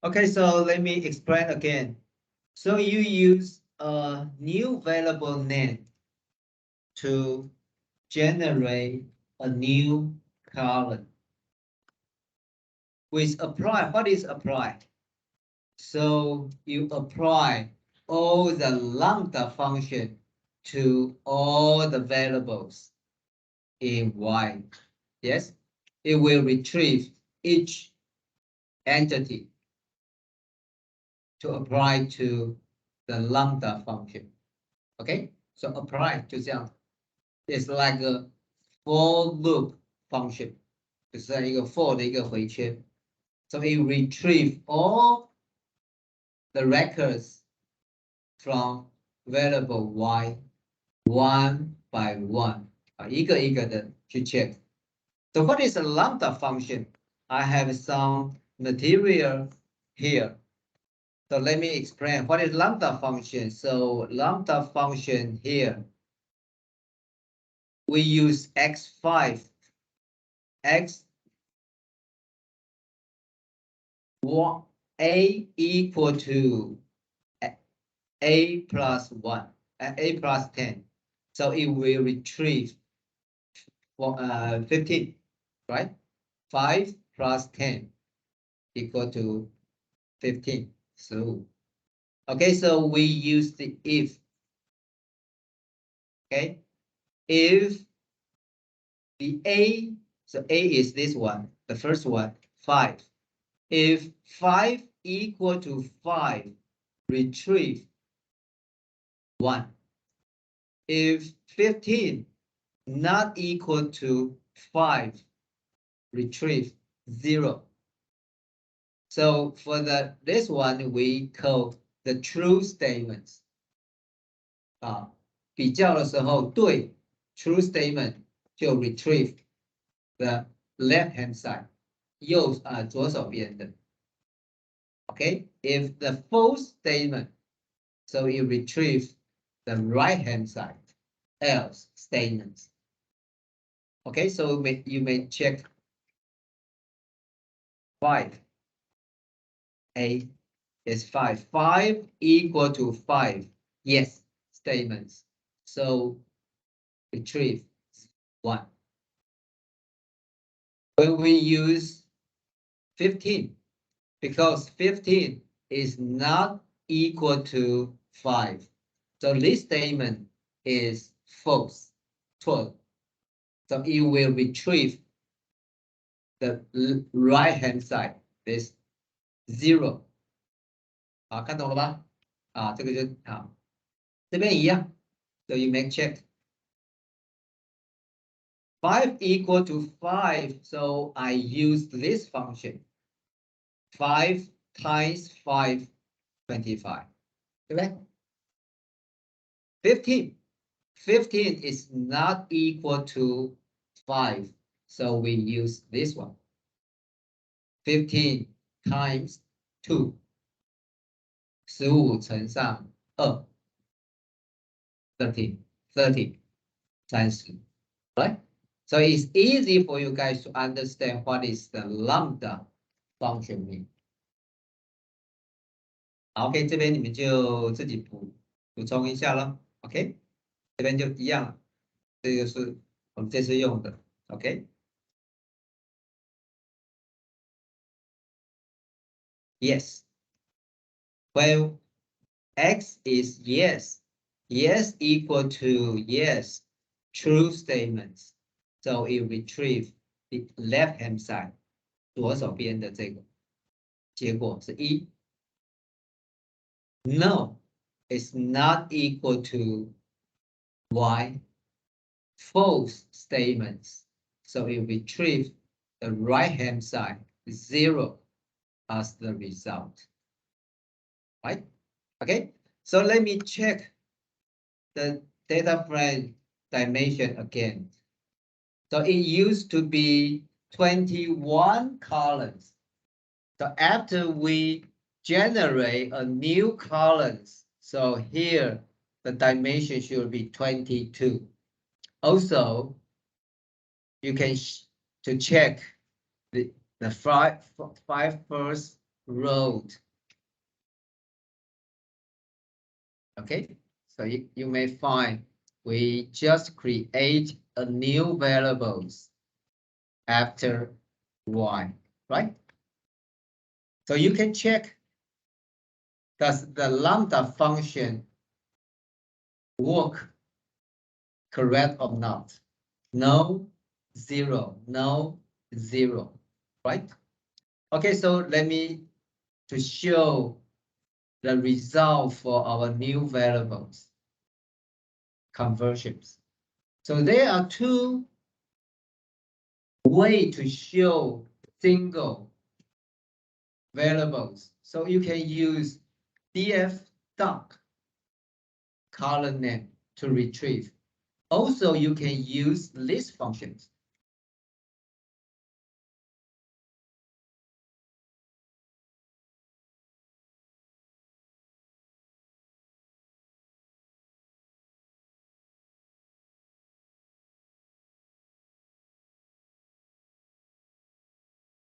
Okay, so let me explain again. So you use a new variable name to generate a new column. With apply, what is apply? So you apply all the lambda function to all the variables in Y. Yes, it will retrieve each entity to apply to the lambda function. Okay, so apply 就这样 ，it's like a for loop function， 就是一个 for 的一个回圈。So it retrieve all the records from variable Y one by one， 一个一个的去 check。So what is a lambda function? I have some material here. So let me explain what is lambda function. So lambda function here, we use x5, x a equal to a plus 1, a plus 10. So it will retrieve 15, right? 5 plus 10 equal to 15. So, okay, so we use the if. Okay, if the a, so a is this one, the first one, 5. If 5 equal to 5, retrieve 1. If 15 not equal to 5, retrieve 0. So for this one, we call the true statements. 比较的时候，对 true statement 就 retrieve the left hand side， 左手边的。Okay, if the false statement, so you retrieve the right hand side, else statements. Okay, so you may check 5. A is 5. 5 equal to 5. Yes, statements. So retrieve 1. When we use 15, because 15 is not equal to 5. So this statement is false, 12. So it will retrieve the right hand side, this 0. 看懂了吧？这个就这边一样。So you make check. 5 equal to 5, so I use this function. 5 times 5, 25. 对不对？ 15 is not equal to 5, so we use this one. 15 times 2. 15乘上2. 30. 30. Right? So it's easy for you guys to understand what is the lambda function mean. OK, 这边你们就自己补充一下了。OK, 这边就一样了。这个是我们这次用的。OK. Yes. Well, X is yes. Yes equal to yes. True statements. So it retrieve the left hand side. 左手边的这个结果是1。No, it's not equal to Y. False statements. So it retrieve the right hand side, 0, as the result. Right? Okay, so let me check the data frame dimension again. So it used to be 21 columns. So after we generate a new columns, so here the dimension should be 22. Also, you can to check the five first road. Okay, so you may find we just create a new variables after y, right? So you can check, does the lambda function work correct or not? No, 0, no, 0, right? Okay, so let me to show the result for our new variables, conversions. So there are two ways to show single variables. So you can use df doc column name to retrieve. Also, you can use list functions.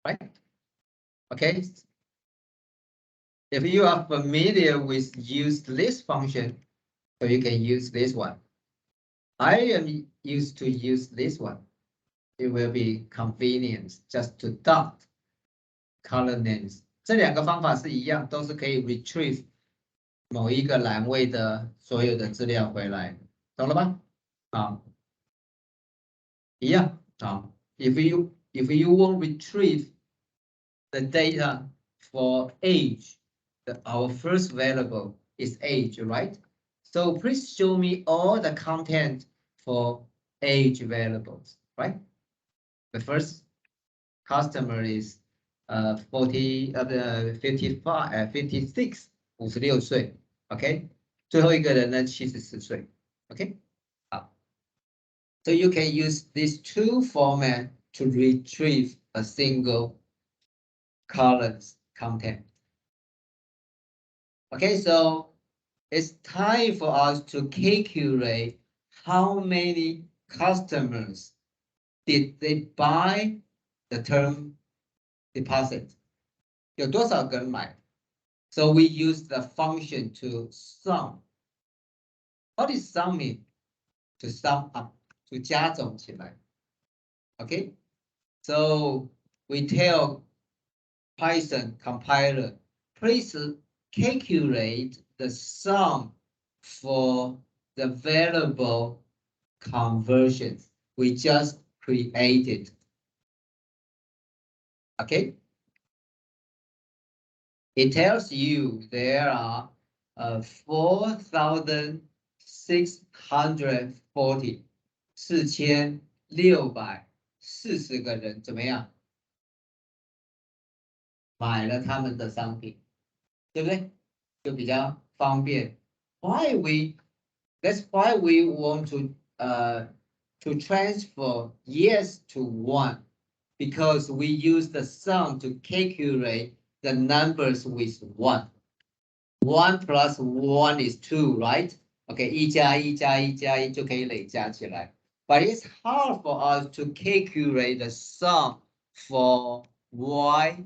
Right? Okay. If you are familiar with use list function, so you can use this one. I am used to use this one. It will be convenient just to dot column names. 这两个方法是一样，都是可以 retrieve 某一个栏位的所有的资料回来，懂了吗？好，一样好。If you want retrieve the data for age, our first variable is age, right? So please show me all the content for age variables, right? The first customer is 56 56岁 ，OK， 最后一个人呢74岁 ，OK， 好 ，So you can use these two formats to retrieve a single column's content. Okay, so it's time for us to calculate how many customers did they buy the term deposit. 有多少个人买 ？So we use the function to sum. What is summing? To sum up, to 加总起来。Okay, so we tell Python compiler, please calculate the sum for the variable conversions we just created. Okay. It tells you there are 4,640 4640个人怎么样买了他们的商品，对不对？就比较方便。That's why we want to transfer yes to 1 because we use the sum to calculate the numbers with 1. 1 plus 1 is 2, right? Okay, 1加1加1加1就可以累加起来。But it's hard for us to calculate the sum for y.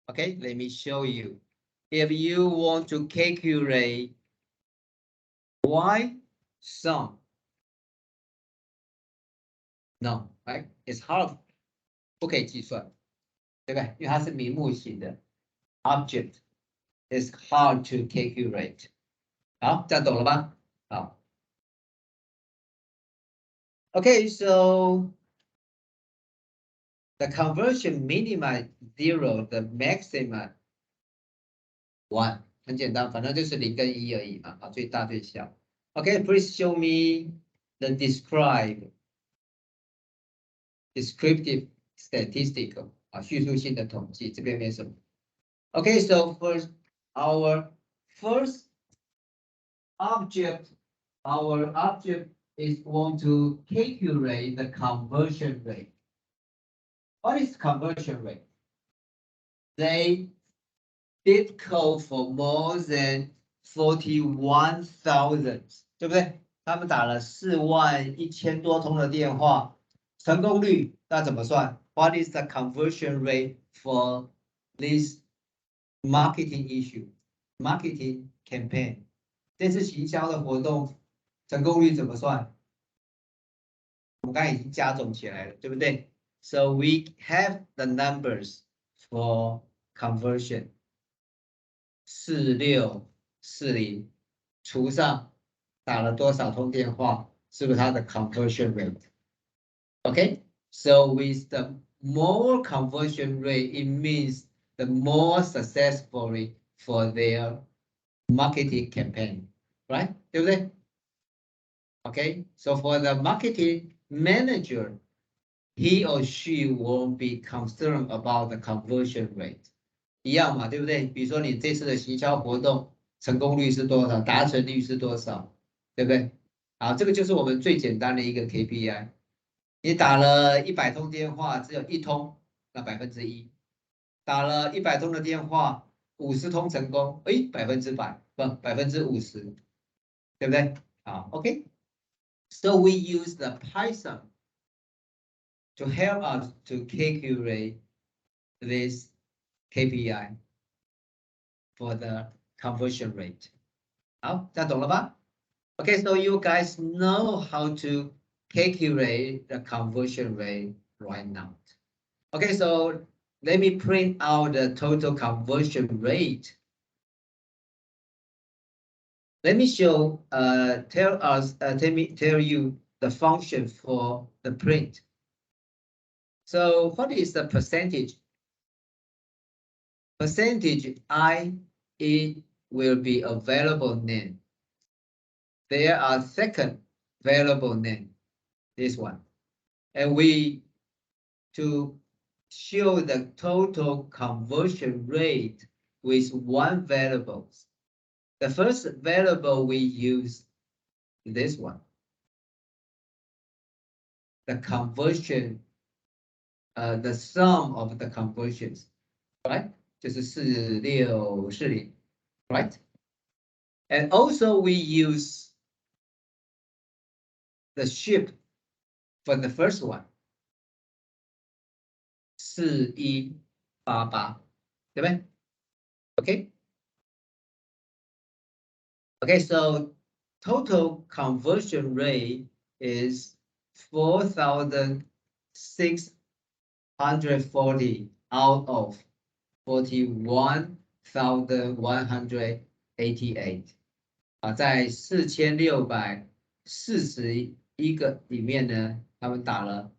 Okay, let me show you. If you want to calculate y sum, no, right? It's hard. 不可以计算，对不对？因为它是名目型的 object, it's hard to calculate. 好，这样懂了吗？好。Okay, so the conversion minima 0, the maximum 1， 很简单，反正就是0跟1而已嘛，啊，最大最小。Okay, please show me the descriptive statistical 啊，叙述性的统计，这边没什么。Okay, so first our first object, our object is want to calculate the conversion rate. What is conversion rate? They did code for more than 41,000， 对不对？他们打了41000多通的电话，成功率那怎么算 what is the conversion rate for this marketing issue, marketing campaign？ 这次行销的活动成功率怎么算？我们刚才已经加总起来了，对不对 ？So we have the numbers for conversion 4640除上打了多少通电话，是不是它的 conversion rate？Okay, so with the more conversion rate, it means the more successfully for their marketing campaign, right? 对不对 ？Okay, so for the marketing manager, he or she won't be concerned about the conversion rate. 一样嘛，对不对？比如说你这次的行销活动成功率是多少，达成率是多少，对不对？好，这个就是我们最简单的一个 KPI。你打了100通电话，只有1通，那1%；打了100通的电话，50通成功，哎，100%，不，50%，对不对？好 ，OK。So we use the Python to help us to calculate this KPI for the conversion rate. 好，这样懂了吧 ？Okay, so you guys know how to calculate the conversion rate right now. Okay, so let me print out the total conversion rate. Let me show, tell you the function for the print. So what is the percentage? Percentage I, it will be a variable name. There are second variable name, this one. And to show the total conversion rate with one variable. The first variable we use this one. The conversion, the sum of the conversions, right? 就是4640, right? And also we use the ship for the first one. 4188, 对不对 ？Okay. Okay, so total conversion rate is 4,640 out of 41,188 啊，在4641个里面呢，他们打了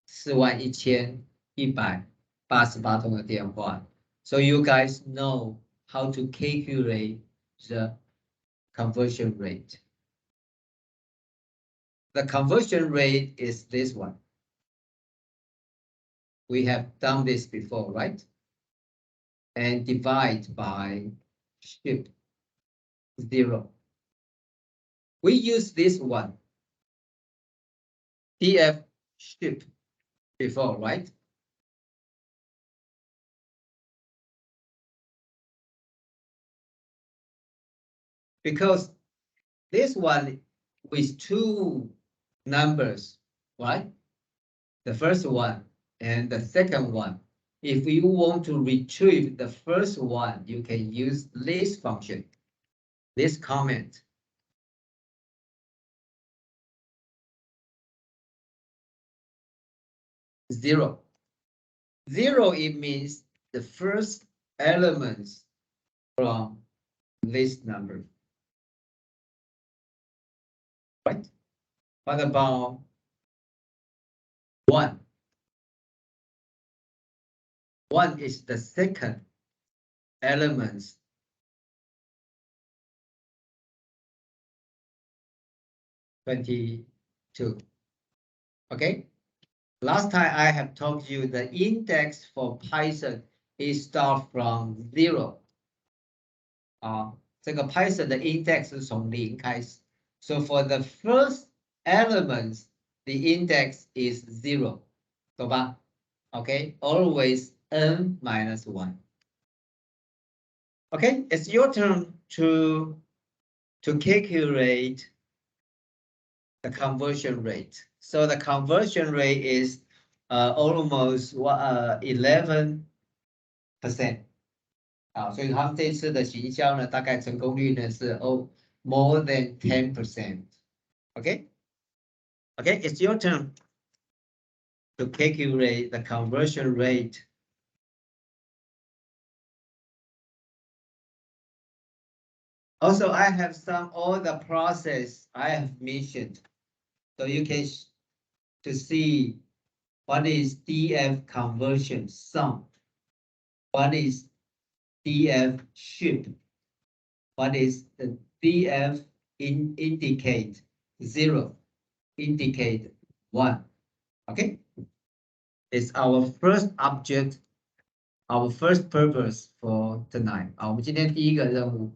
41188通的电话。So you guys know how to calculate the conversion rate. The conversion rate is this one. We have done this before, right? And divide by ship 0. We use this one, DF ship before, right? Because this one with two numbers, right? The first one and the second one. If you want to retrieve the first one, you can use this function, this comment. Zero, it means the first elements from this number. Right? What about 1? 1 is the second elements. $22. Okay. Last time I have told you the index for Python is start from 0. 这个 Python 的 index 是从0开始。So for the first elements, the index is 0. 懂吧 Okay, always n minus 1. Okay, it's your turn to calculate the conversion rate. So the conversion rate is almost 11%。所以他们这次的行销呢，大概成功率呢是more than 10%。Okay, it's your turn to calculate the conversion rate. Also, I have all the process I have mentioned, so you can to see what is DF conversion sum, what is DF ship, what is the DF indicate 0, indicate 1. Okay, it's our first object, our first purpose for tonight. 我们今天第一个任务